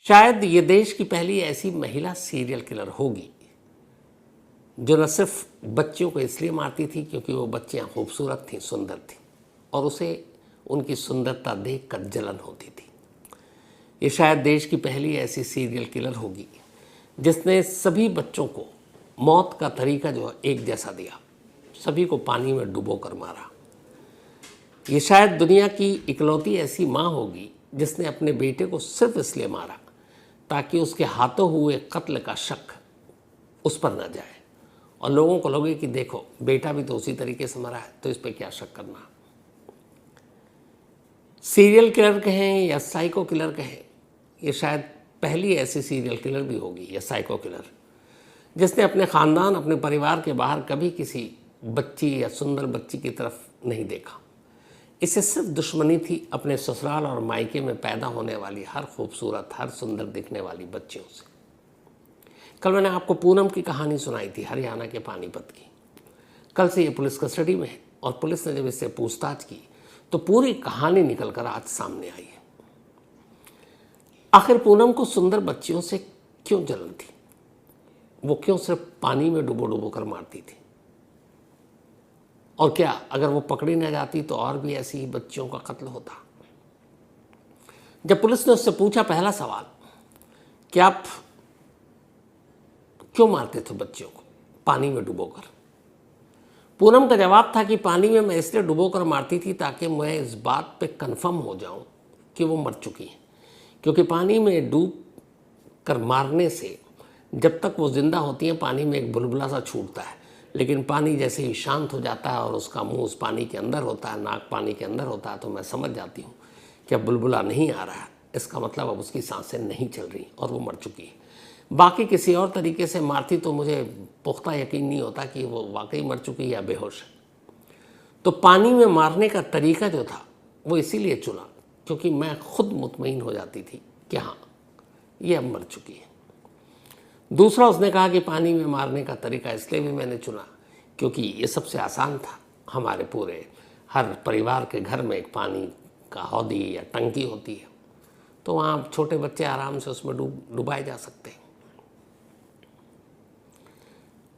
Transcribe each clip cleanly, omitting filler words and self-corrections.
शायद ये देश की पहली ऐसी महिला सीरियल किलर होगी जो न सिर्फ बच्चियों को इसलिए मारती थी क्योंकि वो बच्चियां खूबसूरत थीं, सुंदर थीं और उसे उनकी सुंदरता देखकर जलन होती थी। ये शायद देश की पहली ऐसी सीरियल किलर होगी जिसने सभी बच्चों को मौत का तरीका जो है एक जैसा दिया, सभी को पानी में डुबो कर मारा। ये शायद दुनिया की इकलौती ऐसी माँ होगी जिसने अपने बेटे को सिर्फ इसलिए मारा ताकि उसके हाथों हुए कत्ल का शक उस पर न जाए और लोगों को लगे कि देखो बेटा भी तो उसी तरीके से मरा है, तो इस पर क्या शक करना। सीरियल किलर कहें या साइको किलर कहें, ये शायद पहली ऐसी सीरियल किलर भी होगी या साइको किलर जिसने अपने ख़ानदान, अपने परिवार के बाहर कभी किसी बच्ची या सुंदर बच्ची की तरफ नहीं देखा। इसे सिर्फ दुश्मनी थी अपने ससुराल और मायके में पैदा होने वाली हर खूबसूरत, हर सुंदर दिखने वाली बच्चियों से। कल मैंने आपको पूनम की कहानी सुनाई थी, हरियाणा के पानीपत की। कल से ये पुलिस कस्टडी में है और पुलिस ने जब इससे पूछताछ की तो पूरी कहानी निकल कर आज सामने आई है। आखिर पूनम को सुंदर बच्चियों से क्यों जलन थी? वो क्यों सिर्फ पानी में डुबो डुबो कर मारती थी? और क्या अगर वो पकड़ी न जाती तो और भी ऐसी ही बच्चियों का कत्ल होता? जब पुलिस ने उससे पूछा पहला सवाल कि आप क्यों मारते थे बच्चियों को पानी में डुबोकर, पूनम का जवाब था कि पानी में मैं इसलिए डुबोकर मारती थी ताकि मैं इस बात पे कंफर्म हो जाऊं कि वो मर चुकी हैं, क्योंकि पानी में डूब कर मारने से जब तक वो जिंदा होती हैं पानी में एक बुलबुला सा छूटता है, लेकिन पानी जैसे ही शांत हो जाता है और उसका मुंह उस पानी के अंदर होता है, नाक पानी के अंदर होता है, तो मैं समझ जाती हूँ कि अब बुलबुला नहीं आ रहा है, इसका मतलब अब उसकी सांसें नहीं चल रही और वो मर चुकी है। बाकी किसी और तरीके से मारती तो मुझे पुख्ता यकीन नहीं होता कि वो वाकई मर चुकी या बेहोश है। तो पानी में मारने का तरीका जो था वो इसीलिए चुना क्योंकि मैं खुद मुतमईन हो जाती थी कि हाँ ये अब मर चुकी है। दूसरा, उसने कहा कि पानी में मारने का तरीका इसलिए भी मैंने चुना क्योंकि ये सबसे आसान था। हमारे पूरे हर परिवार के घर में एक पानी का हौदी या टंकी होती है, तो वहाँ छोटे बच्चे आराम से उसमें डुबाए जा सकते हैं।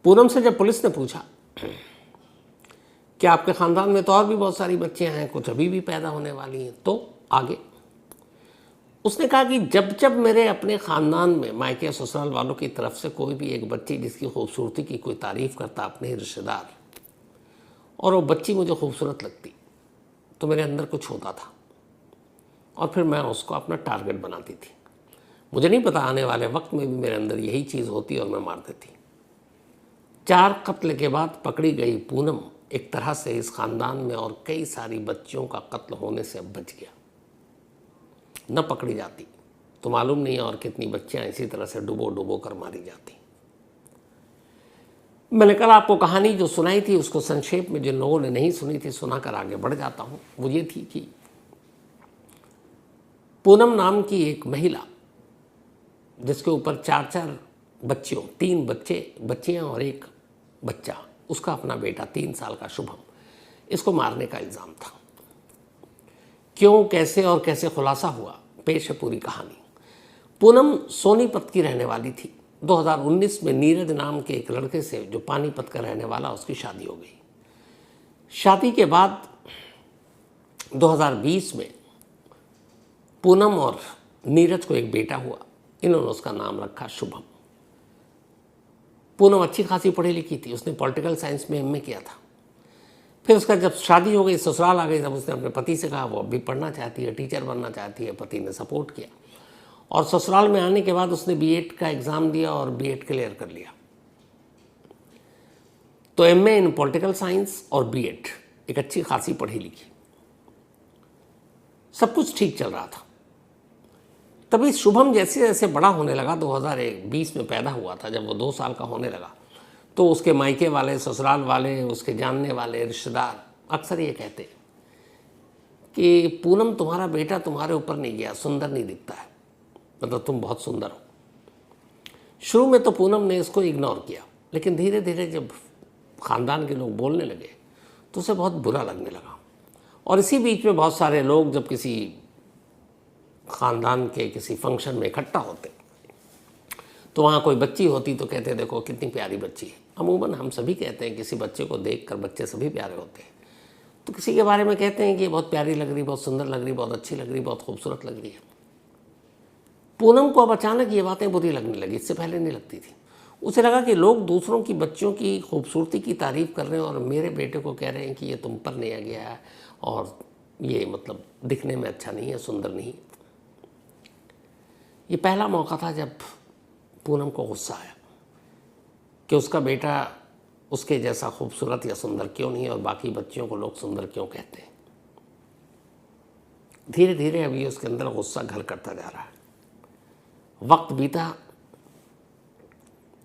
पूनम से जब पुलिस ने पूछा कि आपके ख़ानदान में तो और भी बहुत सारी बच्चियाँ हैं, कुछ अभी भी पैदा होने वाली हैं, तो आगे उसने कहा कि जब जब मेरे अपने ख़ानदान में मायके ससुराल वालों की तरफ से कोई भी एक बच्ची जिसकी खूबसूरती की कोई तारीफ़ करता, अपने रिश्तेदार, और वो बच्ची मुझे खूबसूरत लगती तो मेरे अंदर कुछ होता था और फिर मैं उसको अपना टारगेट बनाती थी। मुझे नहीं पता आने वाले वक्त में भी मेरे अंदर यही चीज़ होती और मैं मार देती। 4 कत्ल के बाद पकड़ी गई पूनम एक तरह से इस ख़ानदान में और कई सारी बच्चियों का कत्ल होने से बच गया। न पकड़ी जाती तो मालूम नहीं और कितनी बच्चियां इसी तरह से डुबो डुबो कर मारी जाती। मैंने कल आपको कहानी जो सुनाई थी उसको संक्षेप में जिन लोगों ने नहीं सुनी थी सुनाकर आगे बढ़ जाता हूं। वो ये थी कि पूनम नाम की एक महिला जिसके ऊपर 4 बच्चियों, 3 बच्चियां और 1 बच्चा, उसका अपना बेटा 3 साल का शुभम, इसको मारने का इल्ज़ाम था। क्यों, कैसे और कैसे खुलासा हुआ, पेश है पूरी कहानी। पूनम सोनीपत की रहने वाली थी। 2019 में नीरज नाम के एक लड़के से जो पानीपत का रहने वाला, उसकी शादी हो गई। शादी के बाद 2020 में पूनम और नीरज को एक बेटा हुआ। इन्होंने उसका नाम रखा शुभम। पूनम अच्छी खासी पढ़ी लिखी थी, उसने पॉलिटिकल साइंस में एमए किया था। फिर उसका जब शादी हो गई, ससुराल आ गई, तब उसने अपने पति से कहा वो अभी पढ़ना चाहती है, टीचर बनना चाहती है। पति ने सपोर्ट किया और ससुराल में आने के बाद उसने बीएड का एग्ज़ाम दिया और बीएड क्लियर कर लिया। तो एमए इन पॉलिटिकल साइंस और बीएड, एक अच्छी खासी पढ़ी लिखी, सब कुछ ठीक चल रहा था। तभी शुभम जैसे जैसे बड़ा होने लगा, 2020 में पैदा हुआ था, जब वो 2 साल का होने लगा तो उसके मायके वाले, ससुराल वाले, उसके जानने वाले रिश्तेदार अक्सर ये कहते कि पूनम तुम्हारा बेटा तुम्हारे ऊपर नहीं गया, सुंदर नहीं दिखता है, मतलब तुम बहुत सुंदर हो। शुरू में तो पूनम ने इसको इग्नोर किया, लेकिन धीरे धीरे जब ख़ानदान के लोग बोलने लगे तो उसे बहुत बुरा लगने लगा। और इसी बीच में बहुत सारे लोग जब किसी ख़ानदान के किसी फंक्शन में इकट्ठा होते तो वहाँ कोई बच्ची होती तो कहते देखो कितनी प्यारी बच्ची है। अमूमन हम सभी कहते हैं किसी बच्चे को देखकर बच्चे सभी प्यारे होते हैं, तो किसी के बारे में कहते हैं कि बहुत प्यारी लग रही, बहुत सुंदर लग रही, बहुत अच्छी लग रही, बहुत खूबसूरत लग रही है। पूनम को अब अचानक ये बातें बुरी लगने लगी, इससे पहले नहीं लगती थी। उसे लगा कि लोग दूसरों की बच्चियों की खूबसूरती की तारीफ़ कर रहे हैं और मेरे बेटे को कह रहे हैं कि ये तुम पर नहीं आ गया है और ये मतलब दिखने में अच्छा नहीं है, सुंदर नहीं। ये पहला मौका था जब पूनम को गुस्सा आया कि उसका बेटा उसके जैसा खूबसूरत या सुंदर क्यों नहीं है और बाकी बच्चियों को लोग सुंदर क्यों कहते हैं। धीरे धीरे अभी उसके अंदर गुस्सा घर करता जा रहा है। वक्त बीता,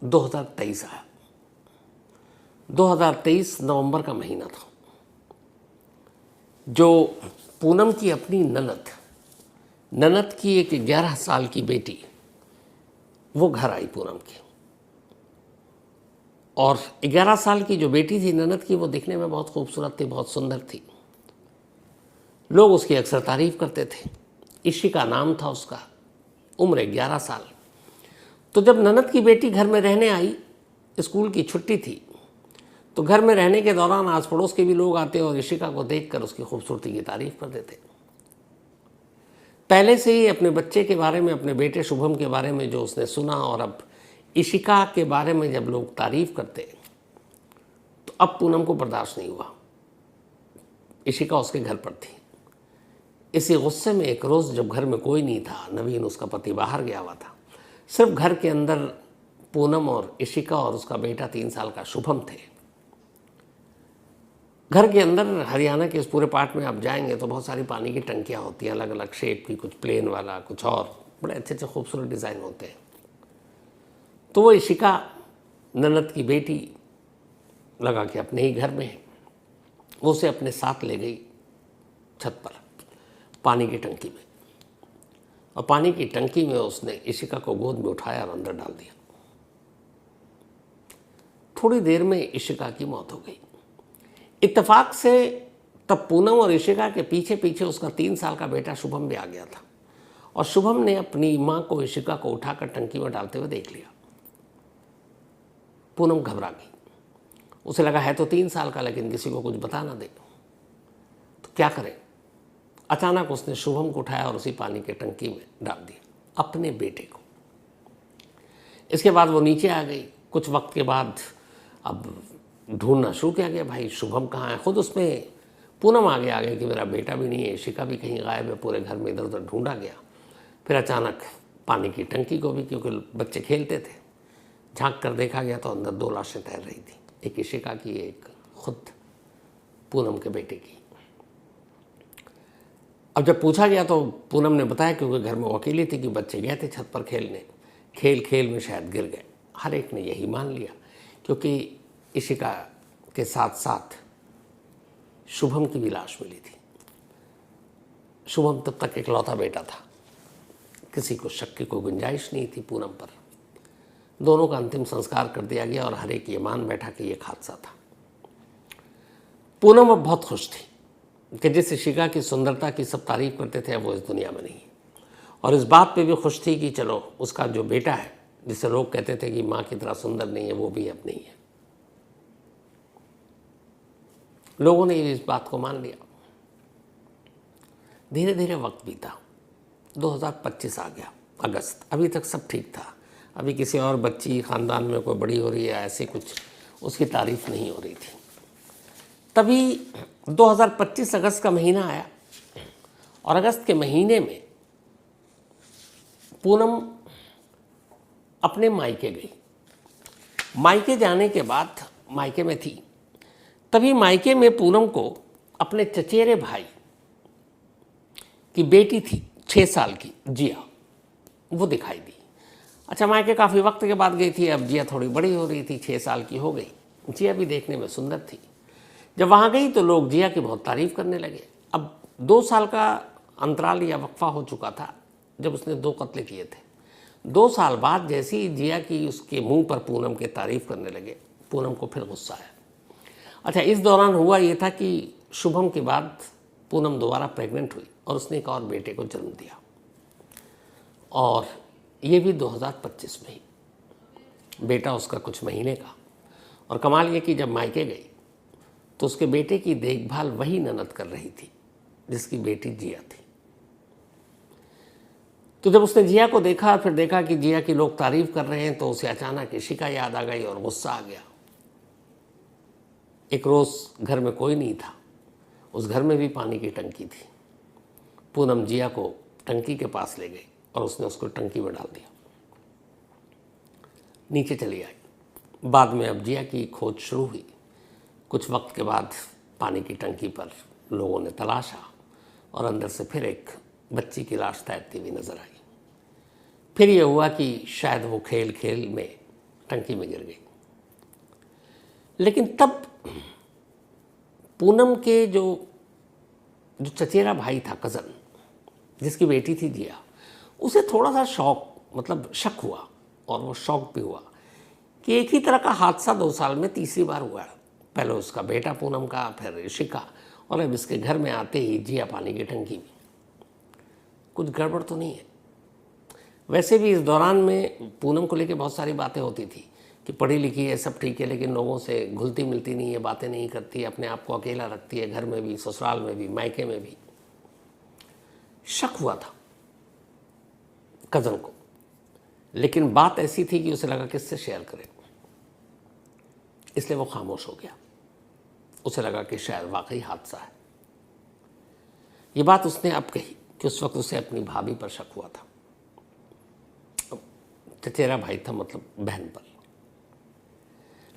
2023 आया। 2023 नवंबर का महीना था। जो पूनम की अपनी ननद की एक 11 साल की बेटी वो घर आई पूनम की, और 11 साल की जो बेटी थी ननद की वो दिखने में बहुत खूबसूरत थी, बहुत सुंदर थी। लोग उसकी अक्सर तारीफ करते थे। इशिका नाम था उसका, उम्र 11 साल। तो जब ननद की बेटी घर में रहने आई, स्कूल की छुट्टी थी, तो घर में रहने के दौरान आस पड़ोस के भी लोग आते और इशिका को देखकर उसकी खूबसूरती की तारीफ कर देते। पहले से ही अपने बच्चे के बारे में, अपने बेटे शुभम के बारे में जो उसने सुना, और अब इशिका के बारे में जब लोग तारीफ करते तो अब पूनम को बर्दाश्त नहीं हुआ। इशिका उसके घर पर थी। इसी गुस्से में एक रोज़ जब घर में कोई नहीं था, नवीन उसका पति बाहर गया हुआ था, सिर्फ घर के अंदर पूनम और इशिका और उसका बेटा 3 साल का शुभम थे। घर के अंदर हरियाणा के इस पूरे पार्ट में आप जाएंगे तो बहुत सारी पानी की टंकियाँ होती हैं, अलग अलग शेप की, कुछ प्लेन वाला, कुछ और बड़े अच्छे अच्छे खूबसूरत डिज़ाइन होते हैं। तो वो इशिका ननद की बेटी लगा कि अपने ही घर में है, वो उसे अपने साथ ले गई छत पर पानी की टंकी में, और पानी की टंकी में उसने इशिका को गोद में उठाया और अंदर डाल दिया। थोड़ी देर में इशिका की मौत हो गई। इत्तेफाक से तब पूनम और इशिका के पीछे पीछे उसका 3 साल का बेटा शुभम भी आ गया था, और शुभम ने अपनी माँ को इशिका को उठाकर टंकी में डालते हुए देख लिया। पूनम घबरा गई। उसे लगा है तो 3 साल का, लेकिन किसी को कुछ बता ना दे तो क्या करें। अचानक उसने शुभम को उठाया और उसी पानी के टंकी में डाल दिया, अपने बेटे को। इसके बाद वो नीचे आ गई। कुछ वक्त के बाद अब ढूंढना शुरू किया गया, भाई शुभम कहाँ है। खुद उसमें पूनम आगे कि मेरा बेटा भी नहीं है, इशिका भी कहीं गायब है। पूरे घर में इधर उधर ढूंढा गया। फिर अचानक पानी की टंकी को भी, क्योंकि बच्चे खेलते थे, झांक कर देखा गया तो अंदर 2 लाशें तैर रही थी, एक इशिका की, एक खुद पूनम के बेटे की। अब जब पूछा गया तो पूनम ने बताया, क्योंकि घर में वो अकेली थी, कि बच्चे गए थे छत पर खेलने, खेल में शायद गिर गए। हर एक ने यही मान लिया, क्योंकि इशिका के साथ साथ शुभम की भी लाश मिली थी। शुभम तब तक इकलौता बेटा था, किसी को शक की कोई गुंजाइश नहीं थी पूनम पर। दोनों का अंतिम संस्कार कर दिया गया और हर एक ये मान बैठा कि ये हादसा था। पूनम अब बहुत खुश थी कि जिस इशिका की सुंदरता की सब तारीफ करते थे, अब वो इस दुनिया में नहीं, और इस बात पे भी खुश थी कि चलो उसका जो बेटा है, जिसे लोग कहते थे कि माँ की तरह सुंदर नहीं है, वो भी अब नहीं है। लोगों ने इस बात को मान लिया। धीरे धीरे वक्त बीता, 2025 आ गया, अगस्त। अभी तक सब ठीक था। अभी किसी और बच्ची ख़ानदान में कोई बड़ी हो रही है, ऐसे कुछ उसकी तारीफ नहीं हो रही थी। तभी 2025 अगस्त का महीना आया, और अगस्त के महीने में पूनम अपने मायके गई। मायके जाने के बाद, मायके में थी, तभी मायके में पूनम को अपने चचेरे भाई की बेटी थी 6 साल की, जिया, वो दिखाई दी। अच्छा, मायके काफ़ी वक्त के बाद गई थी, अब जिया थोड़ी बड़ी हो रही थी, 6 साल की हो गई। जिया भी देखने में सुंदर थी। जब वहाँ गई तो लोग जिया की बहुत तारीफ़ करने लगे। अब 2 साल का अंतराल या वक्फा हो चुका था जब उसने 2 कत्ले किए थे। 2 साल बाद जैसी जिया की उसके मुंह पर पूनम के तारीफ़ करने लगे, पूनम को फिर गुस्सा आया। अच्छा, इस दौरान हुआ ये था कि शुभम के बाद पूनम दोबारा प्रेग्नेंट हुई और उसने एक और बेटे को जन्म दिया। और ये भी 2025 में ही, बेटा उसका कुछ महीने का। और कमाल ये कि जब मायके गई तो उसके बेटे की देखभाल वही ननद कर रही थी जिसकी बेटी जिया थी। तो जब उसने जिया को देखा, फिर देखा कि जिया की लोग तारीफ कर रहे हैं, तो उसे अचानक इशिका याद आ गई और गुस्सा आ गया। एक रोज़ घर में कोई नहीं था, उस घर में भी पानी की टंकी थी। पूनम जिया को टंकी के पास ले गई और उसने उसको टंकी में डाल दिया, नीचे चली आई। बाद में अब जिया की खोज शुरू हुई। कुछ वक्त के बाद पानी की टंकी पर लोगों ने तलाशा और अंदर से फिर एक बच्ची की लाश तैरती हुई नजर आई। फिर यह हुआ कि शायद वो खेल खेल में टंकी में गिर गई। लेकिन तब पूनम के जो चचेरा भाई था, कज़न, जिसकी बेटी थी जिया, उसे थोड़ा सा शक हुआ, और वो शौक भी हुआ कि एक ही तरह का हादसा 2 साल में तीसरी बार हुआ। पहले उसका बेटा पूनम का, फिर इशिका, और अब इसके घर में आते ही जिया पानी की टंकी में। कुछ गड़बड़ तो नहीं है। वैसे भी इस दौरान में पूनम को लेकर बहुत सारी बातें होती थी कि पढ़ी लिखी है, सब ठीक है, लेकिन लोगों से घुलती मिलती नहीं है, बातें नहीं करती, अपने आप को अकेला रखती है, घर में भी, ससुराल में भी, मायके में भी। शक हुआ था कज़न को, लेकिन बात ऐसी थी कि उसे लगा किससे शेयर करे, इसलिए वो खामोश हो गया। उसे लगा कि शायद वाकई हादसा है। ये बात उसने अब कही कि उस वक्त उसे अपनी भाभी पर शक हुआ था, चचेरा भाई था, मतलब बहन पर।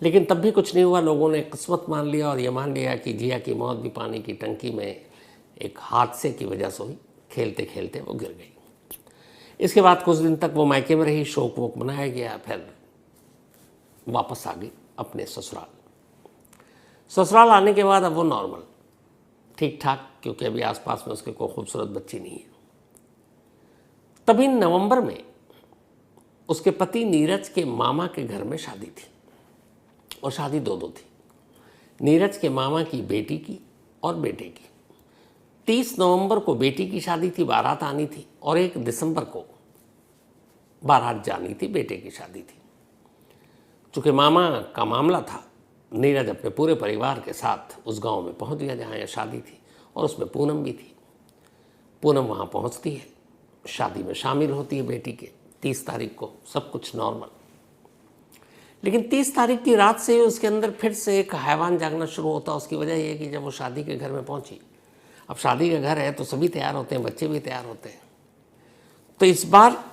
लेकिन तब भी कुछ नहीं हुआ। लोगों ने किस्मत मान लिया और ये मान लिया कि जिया की मौत भी पानी की टंकी में एक हादसे की वजह से हुई। खेलते खेलते वो गिर गई। इसके बाद कुछ दिन तक वो मायके में रही, शोक वोक मनाया गया, फिर वापस आ गई अपने ससुराल। ससुराल आने के बाद अब वो नॉर्मल, ठीक ठाक, क्योंकि अभी आसपास में उसके कोई खूबसूरत बच्ची नहीं है। तभी नवंबर में उसके पति नीरज के मामा के घर में शादी थी, और शादी 2 थी, नीरज के मामा की बेटी की और बेटे की। 30 नवंबर को बेटी की शादी थी, बारात आनी थी, और 1 दिसंबर को बारात जानी थी, बेटे की शादी थी। चूँकि मामा का मामला था, नीरज अपने पूरे परिवार के साथ उस गांव में पहुंच गया जहाँ यह शादी थी, और उसमें पूनम भी थी। पूनम वहाँ पहुँचती है, शादी में शामिल होती है बेटी के। 30 तारीख को सब कुछ नॉर्मल। लेकिन 30 तारीख की रात से उसके अंदर फिर से एक हैवान जागना शुरू होता। उसकी वजह यह है कि जब वो शादी के घर में पहुंची, अब शादी का घर है तो सभी तैयार होते हैं, बच्चे भी तैयार होते हैं। तो इस बार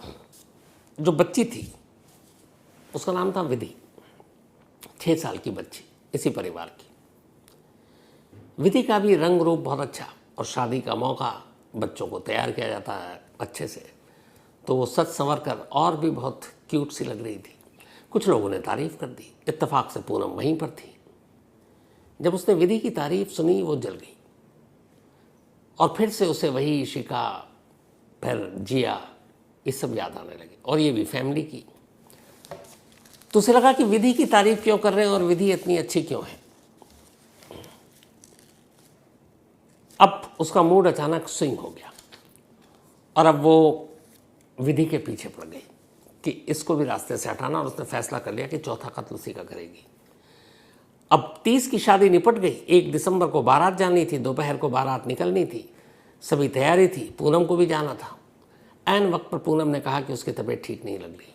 जो बच्ची थी उसका नाम था विधि, 6 साल की बच्ची, इसी परिवार की। विधि का भी रंग रूप बहुत अच्छा, और शादी का मौका, बच्चों को तैयार किया जाता है अच्छे से, तो वो सच संवर कर और भी बहुत क्यूट सी लग रही थी। कुछ लोगों ने तारीफ़ कर दी। इत्तेफाक से पूनम वहीं पर थी। जब उसने विधि की तारीफ़ सुनी, वो जल गई, और फिर से उसे वही इशिका, फिर जिया, ये सब याद आने लगे, और ये भी फैमिली की। तो उसे लगा कि विधि की तारीफ़ क्यों कर रहे हैं और विधि इतनी अच्छी क्यों है। अब उसका मूड अचानक स्विंग हो गया, और अब वो विधि के पीछे पड़ गई कि इसको भी रास्ते से हटाना, और उसने फैसला कर लिया कि चौथा कत्ल उसी का करेगी। अब 30 की शादी निपट गई। 1 दिसंबर को बारात जानी थी, दोपहर को बारात निकलनी थी, सभी तैयारी थी, पूनम को भी जाना था। ऐन वक्त पर पूनम ने कहा कि उसकी तबीयत ठीक नहीं लग रही।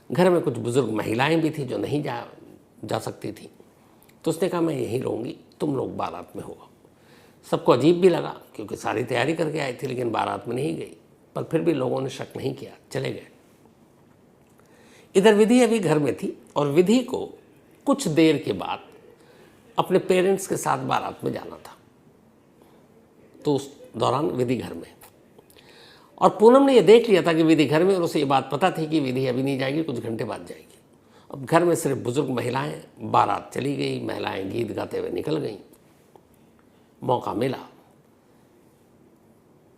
घर में कुछ बुजुर्ग महिलाएं भी थी जो नहीं जा सकती थी, तो उसने कहा मैं यहीं रहूँगी, तुम लोग बारात में हो। सबको अजीब भी लगा क्योंकि सारी तैयारी करके आई थी, लेकिन बारात में नहीं गई, पर फिर भी लोगों ने शक नहीं किया, चले गए। इधर विधि अभी घर में थी, और विधि को कुछ देर के बाद अपने पेरेंट्स के साथ बारात में जाना था। तो उस दौरान विधि घर में, और पूनम ने यह देख लिया था कि विधि घर में, और उसे ये बात पता थी कि विधि अभी नहीं जाएगी, कुछ घंटे बाद जाएगी। अब घर में सिर्फ बुजुर्ग महिलाएं, बारात चली गई, महिलाएं गीत गाते हुए निकल गईं। मौका मिला,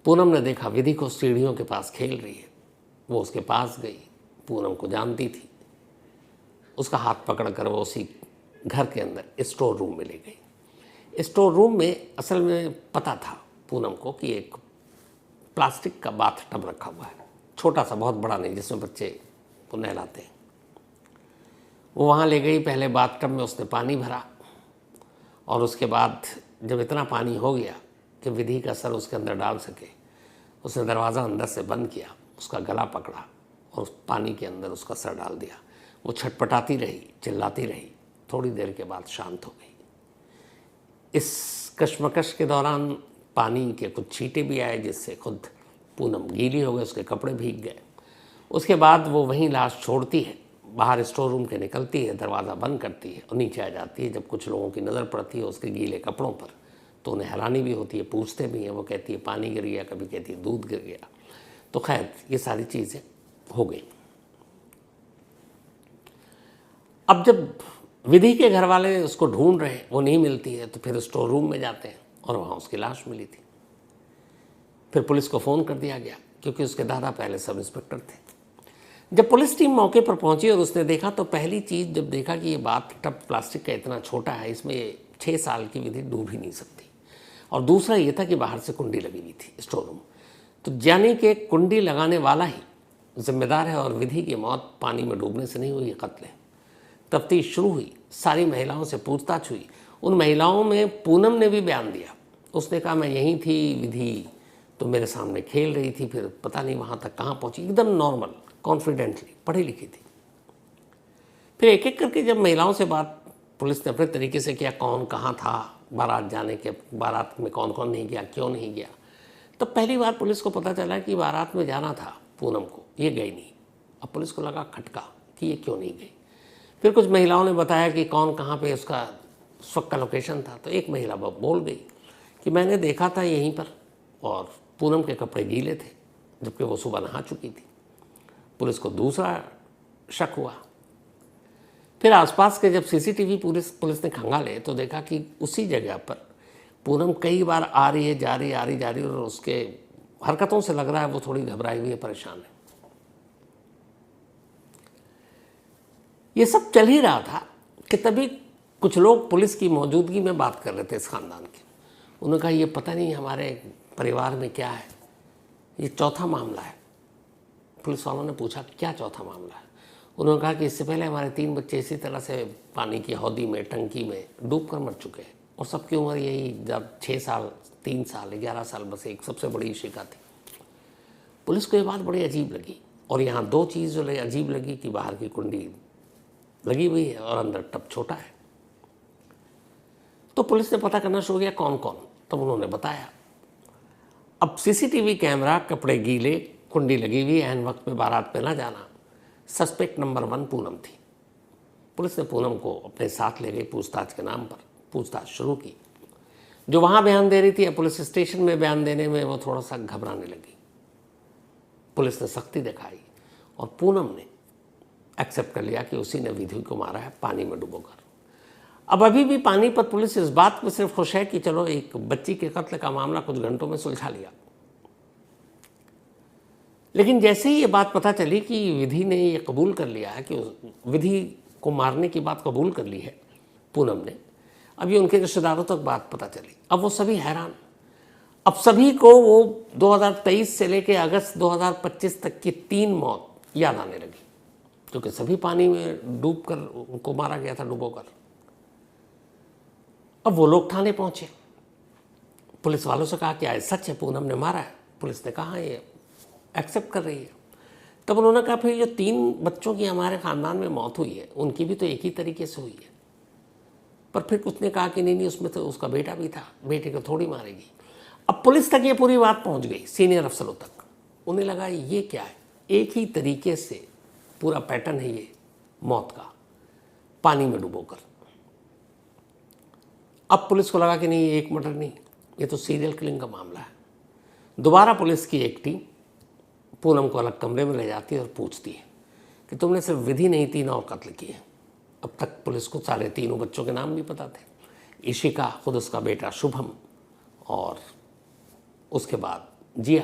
पूनम ने देखा विधि को सीढ़ियों के पास खेल रही है। वो उसके पास गई, पूनम को जानती थी, उसका हाथ पकड़कर वो उसी घर के अंदर स्टोर रूम में ले गई। स्टोर रूम में असल में पता था पूनम को कि एक प्लास्टिक का बाथ टब रखा हुआ है, छोटा सा, बहुत बड़ा नहीं, जिसमें बच्चे को नहलाते हैं। वो वहाँ ले गई, पहले बाथटब में उसने पानी भरा और उसके बाद जब इतना पानी हो गया कि विधि का सर उसके अंदर डाल सके, उसने दरवाज़ा अंदर से बंद किया, उसका गला पकड़ा और उस पानी के अंदर उसका सर डाल दिया। वो छटपटाती रही, चिल्लाती रही, थोड़ी देर के बाद शांत हो गई। इस कश्मकश के दौरान पानी के कुछ छींटे भी आए, जिससे खुद पूनम गीली हो गई, उसके कपड़े भीग गए। उसके बाद वो वहीं लाश छोड़ती है, बाहर स्टोर रूम के निकलती है, दरवाज़ा बंद करती है और नीचे आ जाती है। जब कुछ लोगों की नज़र पड़ती है उसके गीले कपड़ों पर तो उन्हें हैरानी भी होती है, पूछते भी हैं। वो कहती है पानी गिर गया, कभी कहती है दूध गिर गया। तो खैर ये सारी चीज़ें हो गई। अब जब विधि के घर वाले उसको ढूंढ रहे हैं, वो नहीं मिलती है, तो फिर स्टोर रूम में जाते हैं और वहाँ उसकी लाश मिली थी। फिर पुलिस को फ़ोन कर दिया गया, क्योंकि उसके दादा पहले सब इंस्पेक्टर थे। जब पुलिस टीम मौके पर पहुंची और उसने देखा, तो पहली चीज़ जब देखा कि ये बाथटब प्लास्टिक का इतना छोटा है, इसमें 6 साल की विधि डूब ही नहीं सकती। और दूसरा ये था कि बाहर से कुंडी लगी हुई थी स्टोर रूम, तो यानी कि कुंडी लगाने वाला ही जिम्मेदार है और विधि की मौत पानी में डूबने से नहीं हुई, कत्ल है। तफ्तीश शुरू हुई, सारी महिलाओं से पूछताछ हुई। उन महिलाओं में पूनम ने भी बयान दिया। उसने कहा मैं यहीं थी, विधि तो मेरे सामने खेल रही थी, फिर पता नहीं वहाँ तक कहाँ पहुँची, एकदम नॉर्मल, कॉन्फिडेंटली, पढ़ी लिखी थी। फिर एक एक करके जब महिलाओं से बात पुलिस ने अपने तरीके से किया, कौन कहाँ था बारात जाने के, बारात में कौन कौन नहीं गया, क्यों नहीं गया, तो पहली बार पुलिस को पता चला कि बारात में जाना था पूनम को, ये गई नहीं। अब पुलिस को लगा खटका कि ये क्यों नहीं गई। फिर कुछ महिलाओं ने बताया कि कौन कहाँ पे उसका उस वक्त का लोकेशन था। तो एक महिला बोल गई कि मैंने देखा था यहीं पर और पूनम के कपड़े गीले थे, जबकि वो सुबह नहा चुकी थी। पुलिस को दूसरा शक हुआ। फिर आसपास के जब सीसीटीवी पुलिस ने खंगाले तो देखा कि उसी जगह पर पूनम कई बार आ रही है, जा रही है और उसके हरकतों से लग रहा है वो थोड़ी घबराई हुई है, परेशान है। ये सब चल ही रहा था कि तभी कुछ लोग पुलिस की मौजूदगी में बात कर रहे थे इस खानदान के। उन्होंने कहा ये पता नहीं हमारे परिवार में क्या है, ये चौथा मामला है। पुलिस वालों ने पूछा क्या चौथा मामला है। उन्होंने कहा कि इससे पहले हमारे 3 बच्चे इसी तरह से पानी की हौदी में, टंकी में डूब कर मर चुके हैं और सबकी उम्र यही, जब 6 साल, 3 साल, 11 साल, बस एक सबसे बड़ी शिका थी। पुलिस को ये बात बड़ी अजीब लगी। और यहाँ 2 चीज़ जो अजीब लगी कि बाहर की कुंडी लगी हुई है और अंदर टब छोटा है। तो पुलिस ने पता करना शुरू किया कौन कौन, तब उन्होंने बताया। अब सीसीटीवी कैमरा, कपड़े गीले, कुंडी लगी हुई, ऐन वक्त में बारात पे ना जाना, सस्पेक्ट नंबर 1 पूनम थी। पुलिस ने पूनम को अपने साथ ले गई, पूछताछ के नाम पर पूछताछ शुरू की। जो वहाँ बयान दे रही थी, पुलिस स्टेशन में बयान देने में वो थोड़ा सा घबराने लगी। पुलिस ने सख्ती दिखाई और पूनम ने एक्सेप्ट कर लिया कि उसी ने विधि को मारा है पानी में डुबोकर। अब अभी भी पानीपत पुलिस इस बात पर सिर्फ खुश है कि चलो एक बच्ची के कत्ल का मामला कुछ घंटों में सुलझा लिया। लेकिन जैसे ही ये बात पता चली कि विधि ने ये कबूल कर लिया है कि विधि को मारने की बात कबूल कर ली है पूनम ने, अभी उनके रिश्तेदारों तक बात पता चली। अब वो सभी हैरान। अब सभी को वो 2023 से लेकर अगस्त 2025 तक की 3 मौत याद आने लगी, क्योंकि सभी पानी में डूबकर उनको मारा गया था, डुबोकर। अब वो लोग थाने पहुंचे, पुलिस वालों से कहा कि आज सच है पूनम ने मारा है। पुलिस ने कहा ये एक्सेप्ट कर रही है। तब उन्होंने कहा फिर जो 3 बच्चों की हमारे ख़ानदान में मौत हुई है उनकी भी तो एक ही तरीके से हुई है। पर फिर उसने कहा कि नहीं उसमें तो उसका बेटा भी था, बेटे को थोड़ी मारेगी। अब पुलिस तक ये पूरी बात पहुंच गई, सीनियर अफसरों तक। उन्हें लगा ये क्या है, एक ही तरीके से पूरा पैटर्न है ये मौत का, पानी में डुबोकर। अब पुलिस को लगा कि नहीं ये एक मर्डर नहीं, ये तो सीरियल किलिंग का मामला है। दोबारा पुलिस की एक टीम पूनम को अलग कमरे में ले जाती है और पूछती है कि तुमने सिर्फ विधि नहीं 3 और कत्ल किए। अब तक पुलिस को सारे 3 बच्चों के नाम भी पता थे, इशिका, खुद उसका बेटा शुभम और उसके बाद जिया।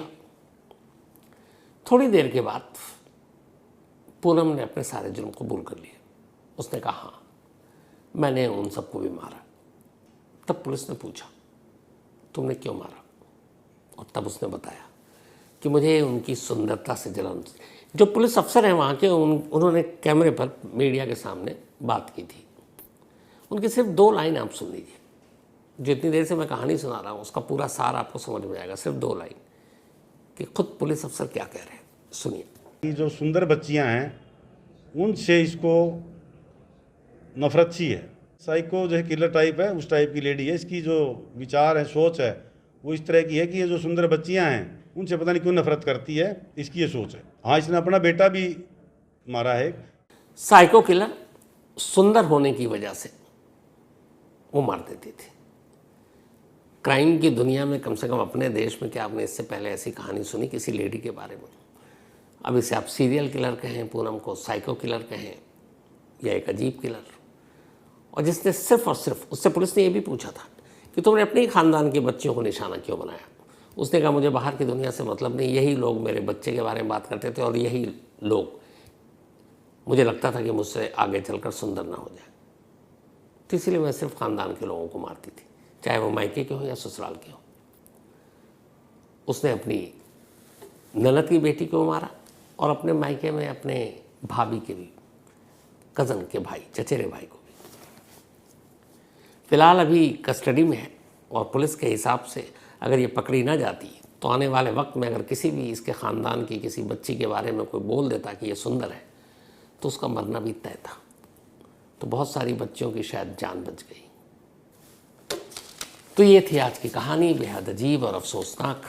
थोड़ी देर के बाद पूनम ने अपने सारे जुर्म कबूल कर लिए। उसने कहा हाँ मैंने उन सबको भी मारा। तब पुलिस ने पूछा तुमने क्यों मारा, और तब उसने बताया कि मुझे उनकी सुंदरता से जलन। जो पुलिस अफसर हैं वहाँ के, उन्होंने कैमरे पर मीडिया के सामने बात की थी। उनकी सिर्फ 2 लाइन आप सुन लीजिए। जितनी देर से मैं कहानी सुना रहा हूँ उसका पूरा सार आपको समझ में आएगा। सिर्फ 2 लाइन कि खुद पुलिस अफसर क्या कह रहे हैं, सुनिए। जो सुंदर बच्चियां हैं उनसे इसको नफरत सी है। साइको जो है किलर टाइप है, उस टाइप की लेडी है। इसकी जो विचार है, सोच है, वो इस तरह की है कि ये जो सुंदर बच्चियां हैं उनसे पता नहीं क्यों नफरत करती है, इसकी ये सोच है। हाँ, इसने अपना बेटा भी मारा है। साइको किलर सुंदर होने की वजह से वो मार देती थी। क्राइम की दुनिया में, कम से कम अपने देश में, क्या आपने इससे पहले ऐसी कहानी सुनी किसी लेडी के बारे में? अब इसे आप सीरियल किलर कहें, पूनम को साइको किलर कहें, या एक अजीब किलर, और जिसने सिर्फ और सिर्फ, उससे पुलिस ने ये भी पूछा था कि तुमने अपने ही खानदान की बच्चियों को निशाना क्यों बनाया। उसने कहा मुझे बाहर की दुनिया से मतलब नहीं, यही लोग मेरे बच्चे के बारे में बात करते थे और यही लोग, मुझे लगता था कि मुझसे आगे चलकर सुंदर ना हो जाए, तो इसीलिए मैं सिर्फ खानदान के लोगों को मारती थी, चाहे वो मायके के हो या ससुराल के हो। उसने अपनी ननद की बेटी को मारा और अपने मायके में अपने भाभी के भी, कज़न के भाई, चचेरे भाई को भी। फिलहाल अभी कस्टडी में है और पुलिस के हिसाब से अगर ये पकड़ी ना जाती तो आने वाले वक्त में अगर किसी भी इसके ख़ानदान की किसी बच्ची के बारे में कोई बोल देता कि ये सुंदर है तो उसका मरना भी तय था। तो बहुत सारी बच्चियों की शायद जान बच गई। तो ये थी आज की कहानी, बेहद अजीब और अफसोसनाक।